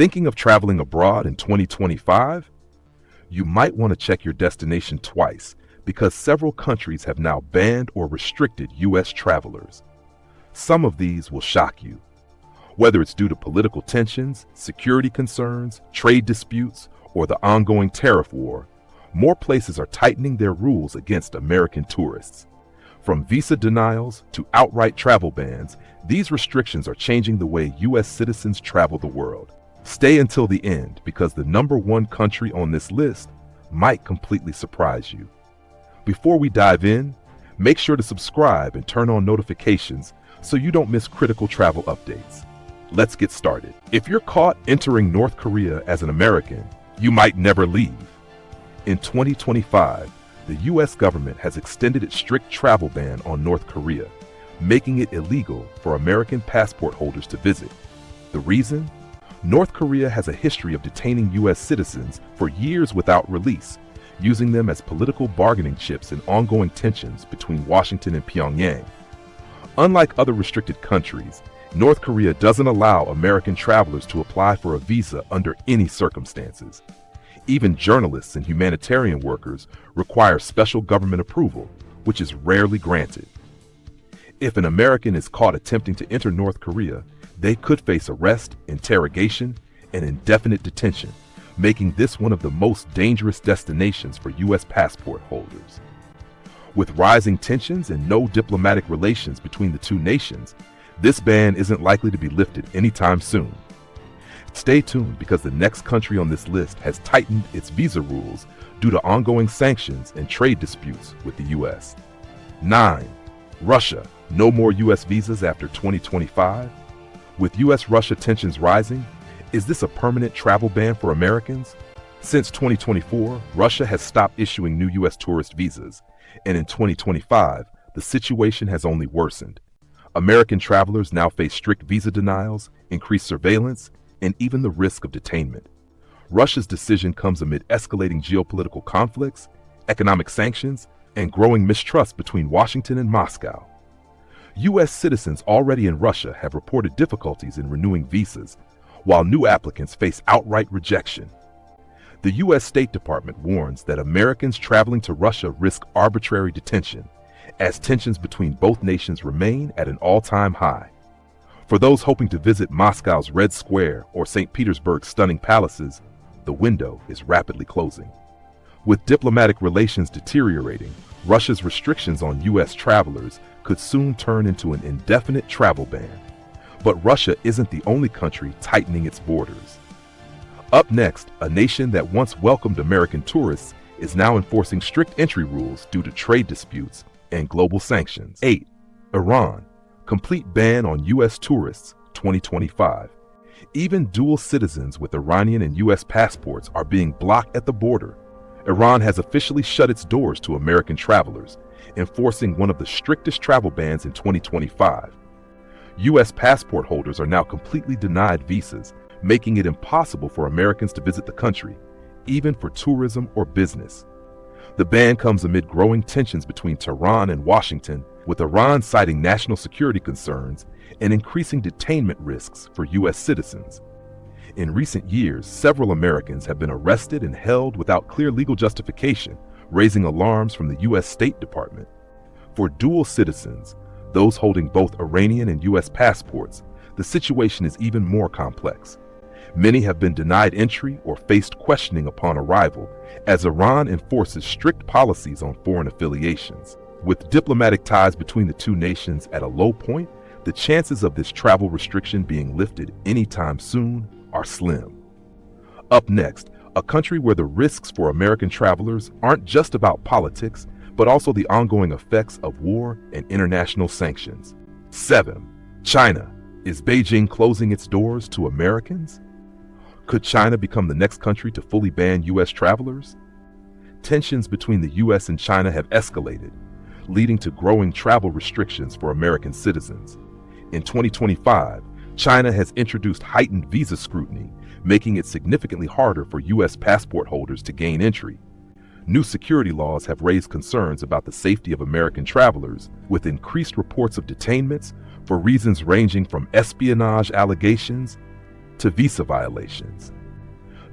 Thinking of traveling abroad in 2025? You might want to check your destination twice because several countries have now banned or restricted U.S. travelers. Some of these will shock you. Whether it's due to political tensions, security concerns, trade disputes, or the ongoing tariff war, more places are tightening their rules against American tourists. From visa denials to outright travel bans, these restrictions are changing the way U.S. citizens travel the world. Stay until the end because the number one country on this list might completely surprise you. Before we dive in, make sure to subscribe and turn on notifications so you don't miss critical travel updates. Let's get started. If you're caught entering North Korea as an American, you might never leave. In 2025, the U.S. government has extended its strict travel ban on North Korea, making it illegal for American passport holders to visit. The reason? North Korea has a history of detaining U.S. citizens for years without release, using them as political bargaining chips in ongoing tensions between Washington and Pyongyang. Unlike other restricted countries, North Korea doesn't allow American travelers to apply for a visa under any circumstances. Even journalists and humanitarian workers require special government approval, which is rarely granted. If an American is caught attempting to enter North Korea, they could face arrest, interrogation, and indefinite detention, making this one of the most dangerous destinations for U.S. passport holders. With rising tensions and no diplomatic relations between the two nations, this ban isn't likely to be lifted anytime soon. Stay tuned because the next country on this list has tightened its visa rules due to ongoing sanctions and trade disputes with the U.S. 9. Russia. No more U.S. visas after 2025? With U.S.-Russia tensions rising, is this a permanent travel ban for Americans? Since 2024, Russia has stopped issuing new U.S. tourist visas, and in 2025, the situation has only worsened. American travelers now face strict visa denials, increased surveillance, and even the risk of detainment. Russia's decision comes amid escalating geopolitical conflicts, economic sanctions, and growing mistrust between Washington and Moscow. U.S. citizens already in Russia have reported difficulties in renewing visas, while new applicants face outright rejection. The U.S. State Department warns that Americans traveling to Russia risk arbitrary detention, as tensions between both nations remain at an all-time high. For those hoping to visit Moscow's Red Square or St. Petersburg's stunning palaces, the window is rapidly closing. With diplomatic relations deteriorating, Russia's restrictions on U.S. travelers could soon turn into an indefinite travel ban. But Russia isn't the only country tightening its borders. Up next, a nation that once welcomed American tourists is now enforcing strict entry rules due to trade disputes and global sanctions. 8. Iran. Complete ban on U.S. tourists, 2025. Even dual citizens with Iranian and U.S. passports are being blocked at the border. Iran has officially shut its doors to American travelers, enforcing one of the strictest travel bans in 2025. U.S. passport holders are now completely denied visas, making it impossible for Americans to visit the country, even for tourism or business. The ban comes amid growing tensions between Tehran and Washington, with Iran citing national security concerns and increasing detainment risks for U.S. citizens. In recent years, several Americans have been arrested and held without clear legal justification, raising alarms from the U.S. State Department. For dual citizens, those holding both Iranian and U.S. passports, the situation is even more complex. Many have been denied entry or faced questioning upon arrival, as Iran enforces strict policies on foreign affiliations. With diplomatic ties between the two nations at a low point, the chances of this travel restriction being lifted anytime soon are slim. Up next, a country where the risks for American travelers aren't just about politics, but also the ongoing effects of war and international sanctions. 7. China. Is Beijing closing its doors to Americans? Could China become the next country to fully ban U.S. travelers? Tensions between the U.S. and China have escalated, leading to growing travel restrictions for American citizens. In 2025, China has introduced heightened visa scrutiny, making it significantly harder for U.S. passport holders to gain entry. New security laws have raised concerns about the safety of American travelers, with increased reports of detainments for reasons ranging from espionage allegations to visa violations.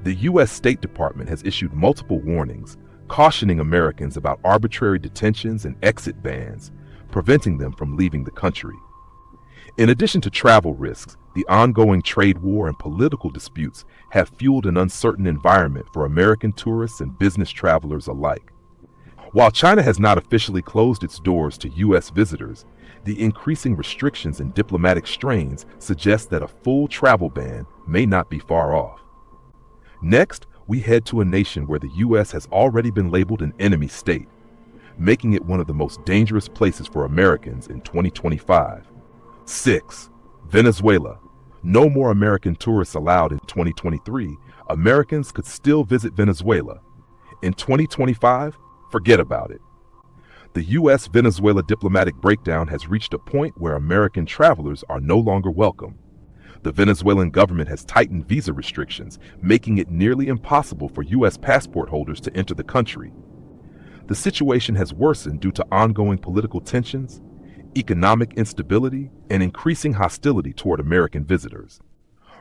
The U.S. State Department has issued multiple warnings, cautioning Americans about arbitrary detentions and exit bans, preventing them from leaving the country. In addition to travel risks, the ongoing trade war and political disputes have fueled an uncertain environment for American tourists and business travelers alike. While China has not officially closed its doors to U.S. visitors, the increasing restrictions and diplomatic strains suggest that a full travel ban may not be far off. Next, we head to a nation where the U.S. has already been labeled an enemy state, making it one of the most dangerous places for Americans in 2025. 6. Venezuela. No more American tourists allowed in 2023. Americans could still visit Venezuela. In 2025, forget about it. The U.S.-Venezuela diplomatic breakdown has reached a point where American travelers are no longer welcome. The Venezuelan government has tightened visa restrictions, making it nearly impossible for U.S. passport holders to enter the country. The situation has worsened due to ongoing political tensions, economic instability, and increasing hostility toward American visitors.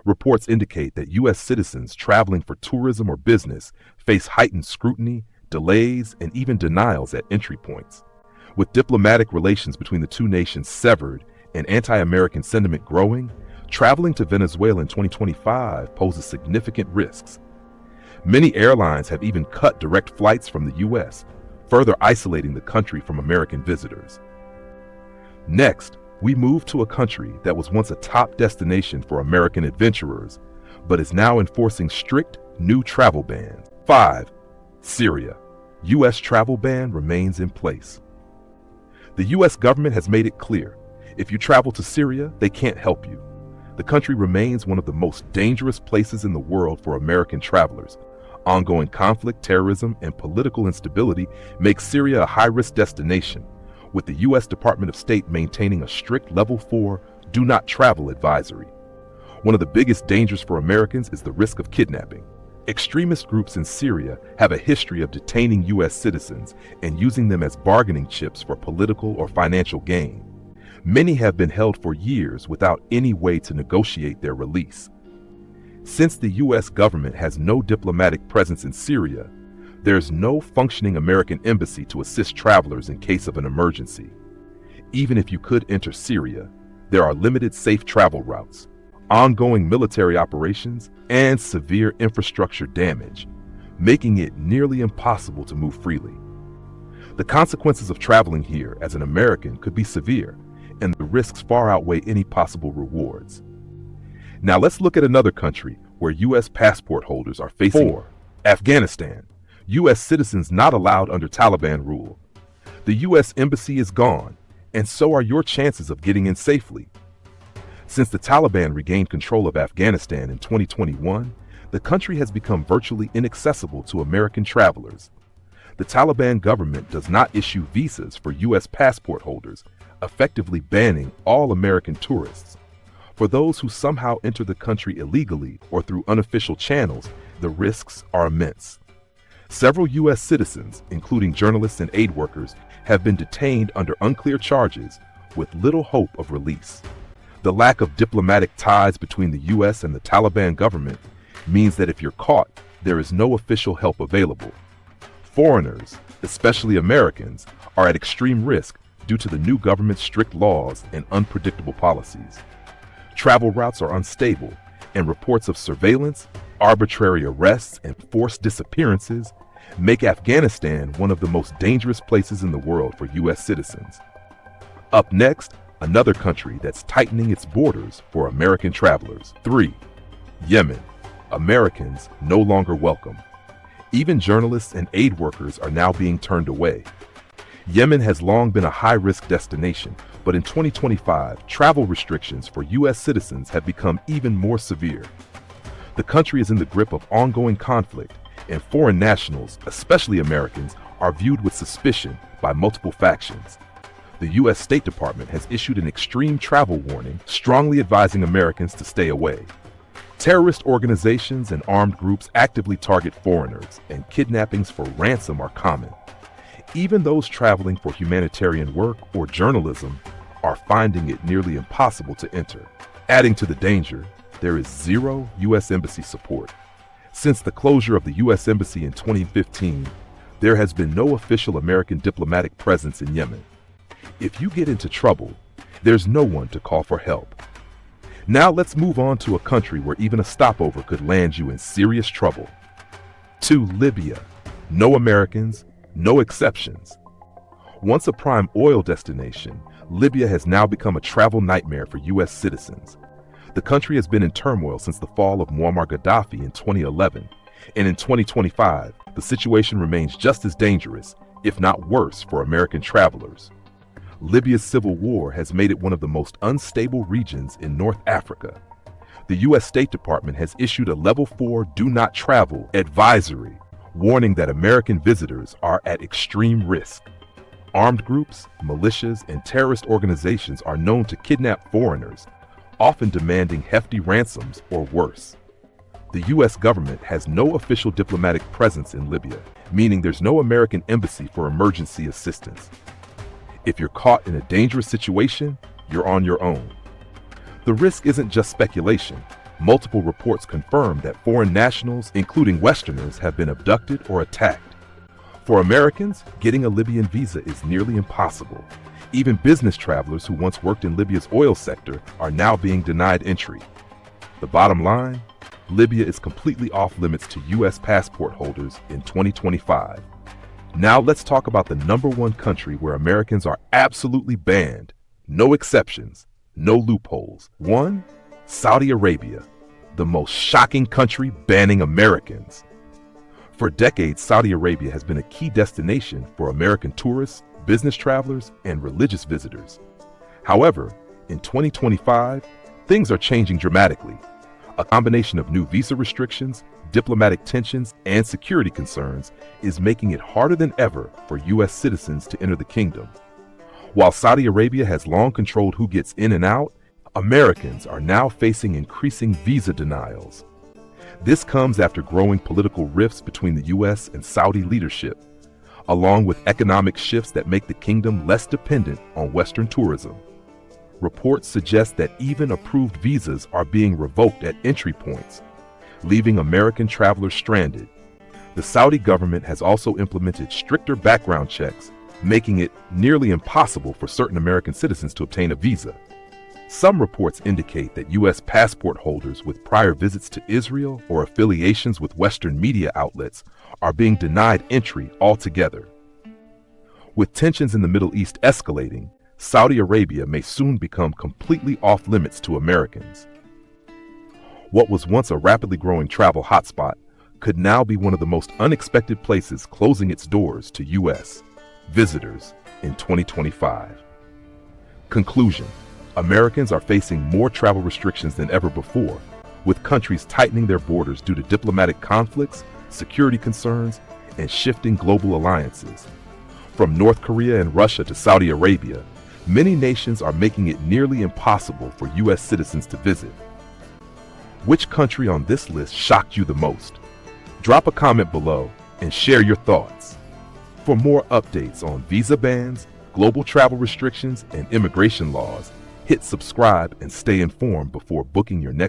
Reports indicate that U.S. citizens traveling for tourism or business face heightened scrutiny, delays, and even denials at entry points. With diplomatic relations between the two nations severed and anti-American sentiment growing, traveling to Venezuela in 2025 poses significant risks. Many airlines have even cut direct flights from the U.S., further isolating the country from American visitors. Next, we move to a country that was once a top destination for American adventurers, but is now enforcing strict new travel bans. 5. Syria. U.S. travel ban remains in place. The U.S. government has made it clear, if you travel to Syria, they can't help you. The country remains one of the most dangerous places in the world for American travelers. Ongoing conflict, terrorism, and political instability make Syria a high-risk destination, with the U.S. Department of State maintaining a strict Level 4 do not travel advisory. One of the biggest dangers for Americans is the risk of kidnapping. Extremist groups in Syria have a history of detaining U.S. citizens and using them as bargaining chips for political or financial gain. Many have been held for years without any way to negotiate their release. Since the U.S. government has no diplomatic presence in Syria, there's no functioning American embassy to assist travelers in case of an emergency. Even if you could enter Syria, there are limited safe travel routes, ongoing military operations, and severe infrastructure damage, making it nearly impossible to move freely. The consequences of traveling here as an American could be severe, and the risks far outweigh any possible rewards. Now let's look at another country where U.S. passport holders are facing. 4. Afghanistan. U.S. citizens not allowed under Taliban rule. The U.S. embassy is gone, and so are your chances of getting in safely. Since the Taliban regained control of Afghanistan in 2021, the country has become virtually inaccessible to American travelers. The Taliban government does not issue visas for U.S. passport holders, effectively banning all American tourists. For those who somehow enter the country illegally or through unofficial channels, the risks are immense. Several U.S. citizens, including journalists and aid workers, have been detained under unclear charges with little hope of release. The lack of diplomatic ties between the U.S. and the Taliban government means that if you're caught, there is no official help available. Foreigners, especially Americans, are at extreme risk due to the new government's strict laws and unpredictable policies. Travel routes are unstable, and reports of surveillance, arbitrary arrests, and forced disappearances make Afghanistan one of the most dangerous places in the world for U.S. citizens. Up next, another country that's tightening its borders for American travelers. 3. Yemen. Americans no longer welcome. Even journalists and aid workers are now being turned away. Yemen has long been a high-risk destination, but in 2025, travel restrictions for U.S. citizens have become even more severe. The country is in the grip of ongoing conflict, and foreign nationals, especially Americans, are viewed with suspicion by multiple factions. The U.S. State Department has issued an extreme travel warning, strongly advising Americans to stay away. Terrorist organizations and armed groups actively target foreigners, and kidnappings for ransom are common. Even those traveling for humanitarian work or journalism are finding it nearly impossible to enter. Adding to the danger, there is zero U.S. Embassy support. Since the closure of the U.S. Embassy in 2015, there has been no official American diplomatic presence in Yemen. If you get into trouble, there's no one to call for help. Now let's move on to a country where even a stopover could land you in serious trouble. To Libya. No Americans, no exceptions. Once a prime oil destination, Libya has now become a travel nightmare for U.S. citizens. The country has been in turmoil since the fall of Muammar Gaddafi in 2011, and in 2025, the situation remains just as dangerous, if not worse, for American travelers. Libya's civil war has made it one of the most unstable regions in North Africa. The U.S. State Department has issued a Level 4 Do Not Travel advisory, warning that American visitors are at extreme risk. Armed groups, militias, and terrorist organizations are known to kidnap foreigners, often demanding hefty ransoms or worse. The U.S. government has no official diplomatic presence in Libya, meaning there's no American embassy for emergency assistance. If you're caught in a dangerous situation, you're on your own. The risk isn't just speculation. Multiple reports confirm that foreign nationals, including Westerners, have been abducted or attacked. For Americans, getting a Libyan visa is nearly impossible. Even business travelers who once worked in Libya's oil sector are now being denied entry. The bottom line, Libya is completely off limits to U.S. passport holders in 2025. Now let's talk about the #1 country where Americans are absolutely banned. No exceptions, no loopholes. 1. Saudi Arabia, the most shocking country banning Americans. For decades, Saudi Arabia has been a key destination for American tourists, business travelers, and religious visitors. However, in 2025, things are changing dramatically. A combination of new visa restrictions, diplomatic tensions, and security concerns is making it harder than ever for U.S. citizens to enter the kingdom. While Saudi Arabia has long controlled who gets in and out, Americans are now facing increasing visa denials. This comes after growing political rifts between the U.S. and Saudi leadership, along with economic shifts that make the kingdom less dependent on Western tourism. Reports suggest that even approved visas are being revoked at entry points, leaving American travelers stranded. The Saudi government has also implemented stricter background checks, making it nearly impossible for certain American citizens to obtain a visa. Some reports indicate that U.S. passport holders with prior visits to Israel or affiliations with Western media outlets are being denied entry altogether. With tensions in the Middle East escalating, Saudi Arabia may soon become completely off limits to Americans. What was once a rapidly growing travel hotspot could now be one of the most unexpected places closing its doors to U.S. visitors in 2025. Conclusion: Americans are facing more travel restrictions than ever before, with countries tightening their borders due to diplomatic conflicts, security concerns, and shifting global alliances. From North Korea and Russia to Saudi Arabia, many nations are making it nearly impossible for U.S. citizens to visit. Which country on this list shocked you the most? Drop a comment below and share your thoughts. For more updates on visa bans, global travel restrictions, and immigration laws, hit subscribe and stay informed before booking your next